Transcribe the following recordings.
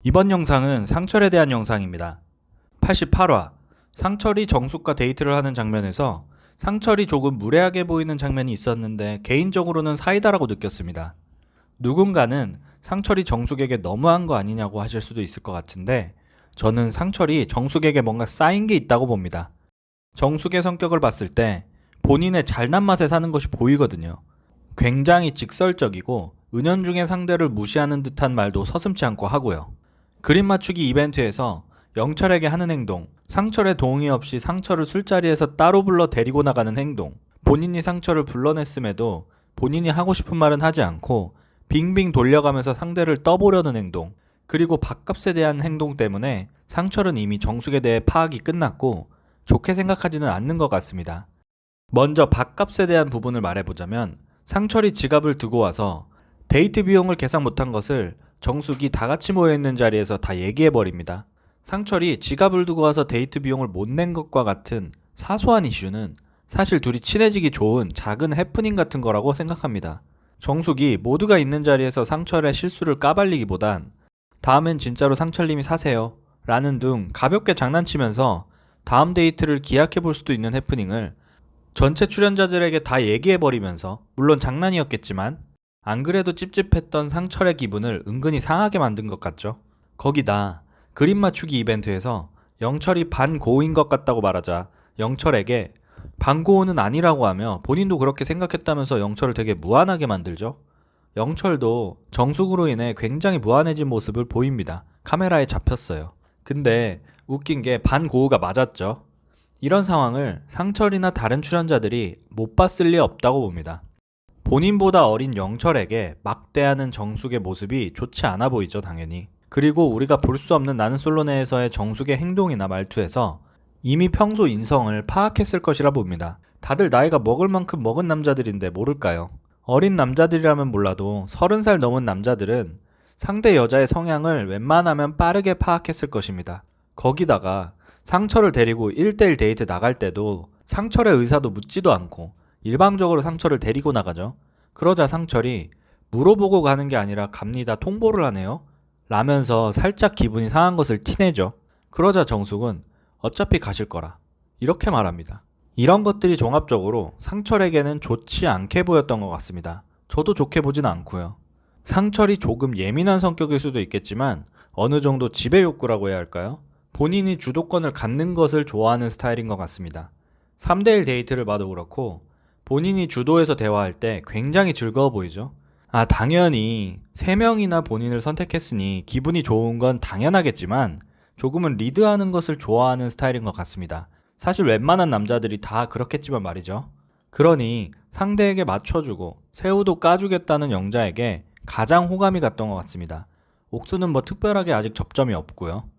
이번 영상은 상철에 대한 영상입니다. 88화 상철이 정숙과 데이트를 하는 장면에서 상철이 조금 무례하게 보이는 장면이 있었는데 개인적으로는 사이다라고 느꼈습니다. 누군가는 상철이 정숙에게 너무한 거 아니냐고 하실 수도 있을 것 같은데 저는 상철이 정숙에게 뭔가 쌓인 게 있다고 봅니다. 정숙의 성격을 봤을 때 본인의 잘난 맛에 사는 것이 보이거든요. 굉장히 직설적이고 은연중에 상대를 무시하는 듯한 말도 서슴지 않고 하고요. 그림 맞추기 이벤트에서 영철에게 하는 행동, 상철의 동의 없이 상철을 술자리에서 따로 불러 데리고 나가는 행동, 본인이 상철을 불러냈음에도 본인이 하고 싶은 말은 하지 않고 빙빙 돌려가면서 상대를 떠보려는 행동, 그리고 밥값에 대한 행동 때문에 상철은 이미 정숙에 대해 파악이 끝났고 좋게 생각하지는 않는 것 같습니다. 먼저 밥값에 대한 부분을 말해보자면 상철이 지갑을 두고 와서 데이트 비용을 계산 못한 것을 정숙이 다 같이 모여있는 자리에서 다 얘기해버립니다. 상철이 지갑을 두고 와서 데이트 비용을 못 낸 것과 같은 사소한 이슈는 사실 둘이 친해지기 좋은 작은 해프닝 같은 거라고 생각합니다. 정숙이 모두가 있는 자리에서 상철의 실수를 까발리기보단 다음엔 진짜로 상철님이 사세요 라는 등 가볍게 장난치면서 다음 데이트를 기약해 볼 수도 있는 해프닝을 전체 출연자들에게 다 얘기해버리면서, 물론 장난이었겠지만 안 그래도 찝찝했던 상철의 기분을 은근히 상하게 만든 것 같죠. 거기다 그림 맞추기 이벤트에서 영철이 반고인 것 같다고 말하자 영철에게 반고는 아니라고 하며 본인도 그렇게 생각했다면서 영철을 되게 무안하게 만들죠. 영철도 정숙으로 인해 굉장히 무안해진 모습을 보입니다. 카메라에 잡혔어요. 근데 웃긴 게 반고우가 맞았죠. 이런 상황을 상철이나 다른 출연자들이 못 봤을 리 없다고 봅니다. 본인보다 어린 영철에게 막대하는 정숙의 모습이 좋지 않아 보이죠, 당연히. 그리고 우리가 볼 수 없는 나는 솔로 내에서의 정숙의 행동이나 말투에서 이미 평소 인성을 파악했을 것이라 봅니다. 다들 나이가 먹을 만큼 먹은 남자들인데 모를까요? 어린 남자들이라면 몰라도 30살 넘은 남자들은 상대 여자의 성향을 웬만하면 빠르게 파악했을 것입니다. 거기다가 상철을 데리고 1대1 데이트 나갈 때도 상철의 의사도 묻지도 않고 일방적으로 상철을 데리고 나가죠. 그러자 상철이 물어보고 가는 게 아니라 갑니다 통보를 하네요 라면서 살짝 기분이 상한 것을 티내죠. 그러자 정숙은 어차피 가실 거라 이렇게 말합니다. 이런 것들이 종합적으로 상철에게는 좋지 않게 보였던 것 같습니다. 저도 좋게 보진 않고요. 상철이 조금 예민한 성격일 수도 있겠지만 어느 정도 지배 욕구라고 해야 할까요? 본인이 주도권을 갖는 것을 좋아하는 스타일인 것 같습니다. 3대1 데이트를 봐도 그렇고 본인이 주도해서 대화할 때 굉장히 즐거워 보이죠. 당연히 3명이나 본인을 선택했으니 기분이 좋은 건 당연하겠지만 조금은 리드하는 것을 좋아하는 스타일인 것 같습니다. 사실 웬만한 남자들이 다 그렇겠지만 말이죠. 그러니 상대에게 맞춰주고 새우도 까주겠다는 영자에게 가장 호감이 갔던 것 같습니다. 옥수는 뭐 특별하게 아직 접점이 없고요.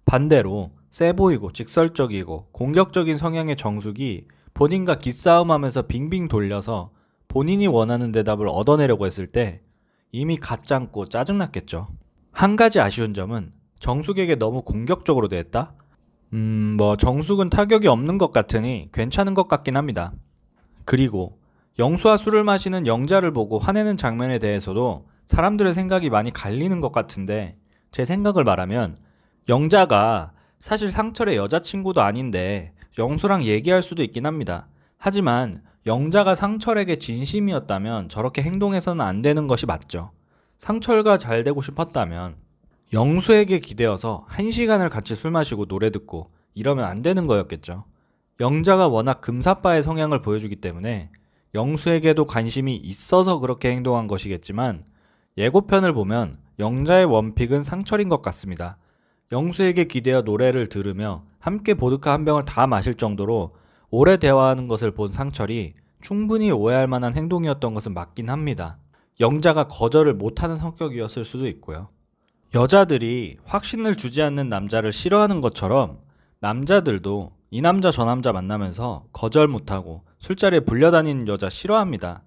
반대로 세 보이고 직설적이고 공격적인 성향의 정숙이 본인과 기싸움하면서 빙빙 돌려서 본인이 원하는 대답을 얻어내려고 했을 때 이미 갓짱고 짜증났겠죠. 한 가지 아쉬운 점은 정숙에게 너무 공격적으로 대했다? 정숙은 타격이 없는 것 같으니 괜찮은 것 같긴 합니다. 그리고 영수와 술을 마시는 영자를 보고 화내는 장면에 대해서도 사람들의 생각이 많이 갈리는 것 같은데 제 생각을 말하면 영자가 사실 상철의 여자친구도 아닌데 영수랑 얘기할 수도 있긴 합니다. 하지만 영자가 상철에게 진심이었다면 저렇게 행동해서는 안 되는 것이 맞죠. 상철과 잘 되고 싶었다면 영수에게 기대어서 1시간을 같이 술 마시고 노래 듣고 이러면 안 되는 거였겠죠. 영자가 워낙 금사빠의 성향을 보여주기 때문에 영수에게도 관심이 있어서 그렇게 행동한 것이겠지만 예고편을 보면 영자의 원픽은 상철인 것 같습니다. 영수에게 기대어 노래를 들으며 함께 보드카 한 병을 다 마실 정도로 오래 대화하는 것을 본 상철이 충분히 오해할 만한 행동이었던 것은 맞긴 합니다. 영자가 거절을 못하는 성격이었을 수도 있고요. 여자들이 확신을 주지 않는 남자를 싫어하는 것처럼 남자들도 이 남자 저 남자 만나면서 거절 못하고 술자리에 불려다니는 여자 싫어합니다.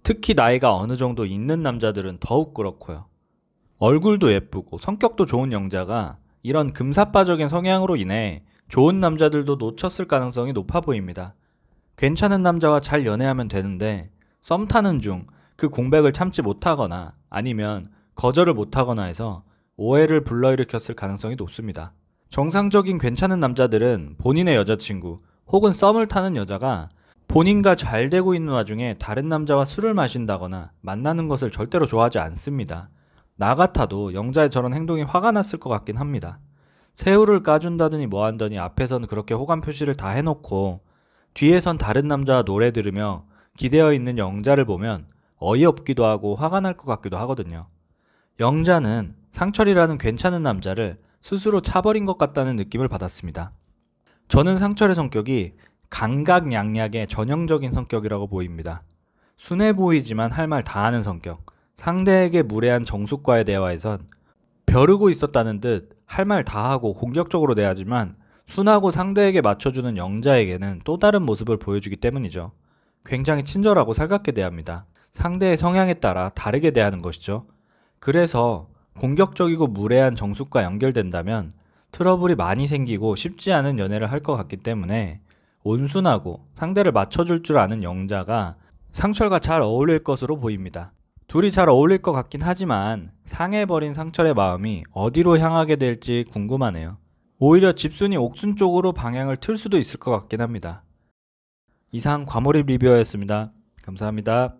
특히 나이가 어느 정도 있는 남자들은 더욱 그렇고요. 얼굴도 예쁘고 성격도 좋은 영자가 이런 금사빠적인 성향으로 인해 좋은 남자들도 놓쳤을 가능성이 높아 보입니다. 괜찮은 남자와 잘 연애하면 되는데 썸 타는 중 그 공백을 참지 못하거나 아니면 거절을 못하거나 해서 오해를 불러일으켰을 가능성이 높습니다. 정상적인 괜찮은 남자들은 본인의 여자친구 혹은 썸을 타는 여자가 본인과 잘 되고 있는 와중에 다른 남자와 술을 마신다거나 만나는 것을 절대로 좋아하지 않습니다. 나 같아도 영자의 저런 행동이 화가 났을 것 같긴 합니다. 새우를 까준다더니 뭐한더니 앞에서는 그렇게 호감 표시를 다 해놓고 뒤에선 다른 남자와 노래 들으며 기대어 있는 영자를 보면 어이없기도 하고 화가 날 것 같기도 하거든요. 영자는 상철이라는 괜찮은 남자를 스스로 차버린 것 같다는 느낌을 받았습니다. 저는 상철의 성격이 강각약약의 전형적인 성격이라고 보입니다. 순해 보이지만 할 말 다 하는 성격. 상대에게 무례한 정숙과의 대화에선 벼르고 있었다는 듯 할 말 다 하고 공격적으로 대하지만 순하고 상대에게 맞춰주는 영자에게는 또 다른 모습을 보여주기 때문이죠. 굉장히 친절하고 살갑게 대합니다. 상대의 성향에 따라 다르게 대하는 것이죠. 그래서 공격적이고 무례한 정숙과 연결된다면 트러블이 많이 생기고 쉽지 않은 연애를 할 것 같기 때문에 온순하고 상대를 맞춰줄 줄 아는 영자가 상철과 잘 어울릴 것으로 보입니다. 둘이 잘 어울릴 것 같긴 하지만 상해버린 상철의 마음이 어디로 향하게 될지 궁금하네요. 오히려 집순이 옥순 쪽으로 방향을 틀 수도 있을 것 같긴 합니다. 이상 과몰입 리뷰어였습니다. 감사합니다.